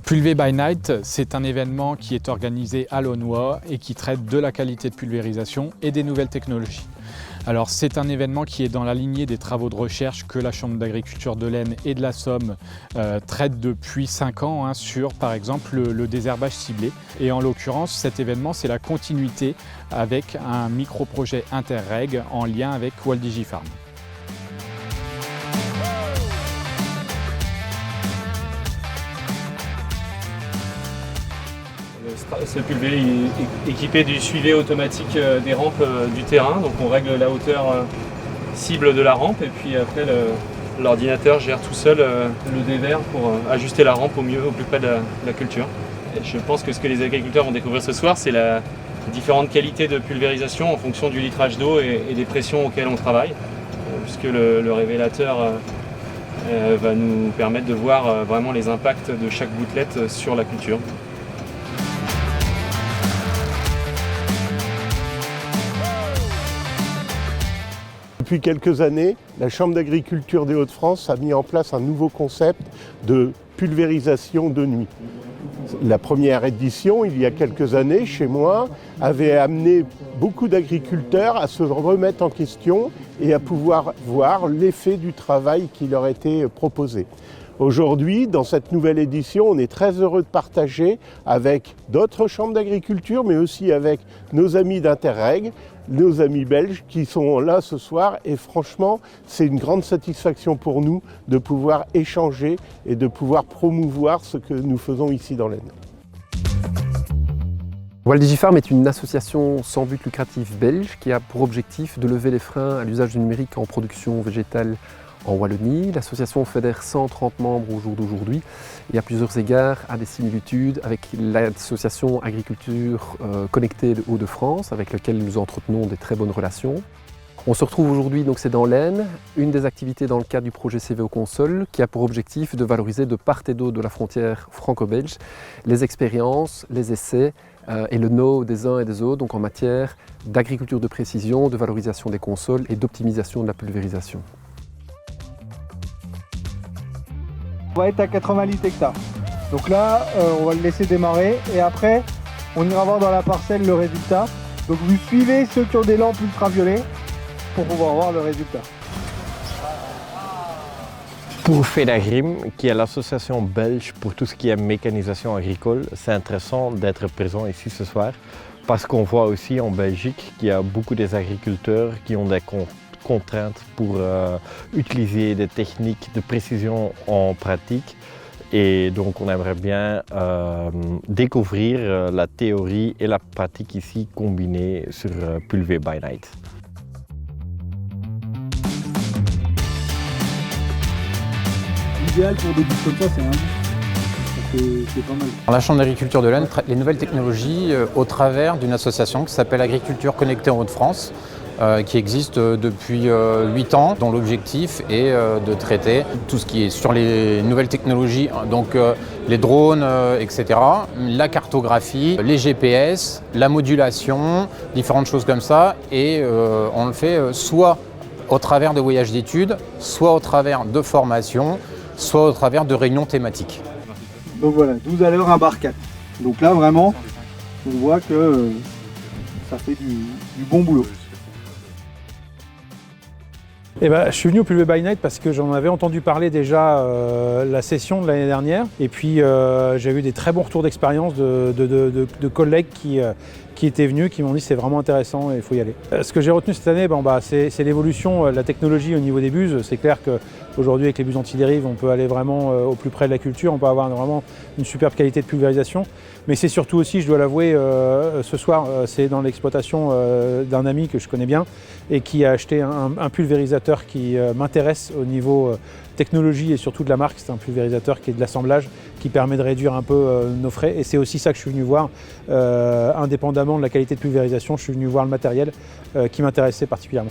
Pulver by Night, c'est un événement qui est organisé à l'Aunois et qui traite de la qualité de pulvérisation et des nouvelles technologies. Alors c'est un événement qui est dans la lignée des travaux de recherche que la Chambre d'agriculture de l'Aisne et de la Somme traitent depuis 5 ans sur par exemple le désherbage ciblé. Et en l'occurrence cet événement c'est la continuité avec un micro-projet Interreg en lien avec Waldigifarm. Ce pulvé est équipé du suivi automatique des rampes du terrain, donc on règle la hauteur cible de la rampe et puis après l'ordinateur gère tout seul le dévers pour ajuster la rampe au mieux, au plus près de la culture. Et je pense que ce que les agriculteurs vont découvrir ce soir, c'est la différentes qualités de pulvérisation en fonction du litrage d'eau et des pressions auxquelles on travaille, puisque le révélateur va nous permettre de voir vraiment les impacts de chaque gouttelette sur la culture. Depuis quelques années, la Chambre d'agriculture des Hauts-de-France a mis en place un nouveau concept de pulvérisation de nuit. La première édition, il y a quelques années, chez moi, avait amené beaucoup d'agriculteurs à se remettre en question et à pouvoir voir l'effet du travail qui leur était proposé. Aujourd'hui, dans cette nouvelle édition, on est très heureux de partager avec d'autres chambres d'agriculture, mais aussi avec nos amis d'Interreg, nos amis belges qui sont là ce soir. Et franchement, c'est une grande satisfaction pour nous de pouvoir échanger et de pouvoir promouvoir ce que nous faisons ici dans l'Aisne. Waldigifarm est une association sans but lucratif belge qui a pour objectif de lever les freins à l'usage du numérique en production végétale en Wallonie. L'association fédère 130 membres au jour d'aujourd'hui et à plusieurs égards a des similitudes avec l'association Agriculture Connectée de Hauts-de-France avec laquelle nous entretenons des très bonnes relations. On se retrouve aujourd'hui, donc c'est dans l'Aisne, une des activités dans le cadre du projet CVO Console qui a pour objectif de valoriser de part et d'autre de la frontière franco-belge les expériences, les essais et le know des uns et des autres donc en matière d'agriculture de précision, de valorisation des consoles et d'optimisation de la pulvérisation. On va être à 80 litres hectares. Donc là, on va le laisser démarrer et après, on ira voir dans la parcelle le résultat. Donc vous suivez ceux qui ont des lampes ultraviolets pour pouvoir voir le résultat. Pour Fedagrim, qui est l'association belge pour tout ce qui est mécanisation agricole, c'est intéressant d'être présent ici ce soir parce qu'on voit aussi en Belgique qu'il y a beaucoup des agriculteurs qui ont des contraintes pour utiliser des techniques de précision en pratique et donc on aimerait bien découvrir la théorie et la pratique ici combinées sur Pulver by Night. L'idéal pour des bus comme ça, c'est un bus. C'est pas mal. La Chambre d'agriculture de l'Aisne traite les nouvelles technologies au travers d'une association qui s'appelle Agriculture Connectée en Hauts-de-France, qui existe depuis 8 ans, dont l'objectif est de traiter tout ce qui est sur les nouvelles technologies, donc les drones, etc., la cartographie, les GPS, la modulation, différentes choses comme ça, et on le fait soit au travers de voyages d'études, soit au travers de formations, soit au travers de réunions thématiques. Donc voilà, 12 à l'heure, un bar 4. Donc là vraiment, on voit que ça fait du bon boulot. Je suis venu au Pulver by Night parce que j'en avais entendu parler déjà la session de l'année dernière. Et puis j'ai eu des très bons retours d'expérience de collègues qui étaient venus, qui m'ont dit c'est vraiment intéressant et il faut y aller. Ce que j'ai retenu cette année, c'est l'évolution de la technologie au niveau des buses. C'est clair qu'aujourd'hui avec les buses anti-dérive, on peut aller vraiment au plus près de la culture, on peut avoir vraiment une superbe qualité de pulvérisation. Mais c'est surtout aussi, je dois l'avouer, ce soir, c'est dans l'exploitation d'un ami que je connais bien et qui a acheté un pulvérisateur qui m'intéresse au niveau technologie et surtout de la marque. C'est un pulvérisateur qui est de l'assemblage, qui permet de réduire un peu nos frais. Et c'est aussi ça que je suis venu voir, indépendamment de la qualité de pulvérisation, je suis venu voir le matériel qui m'intéressait particulièrement.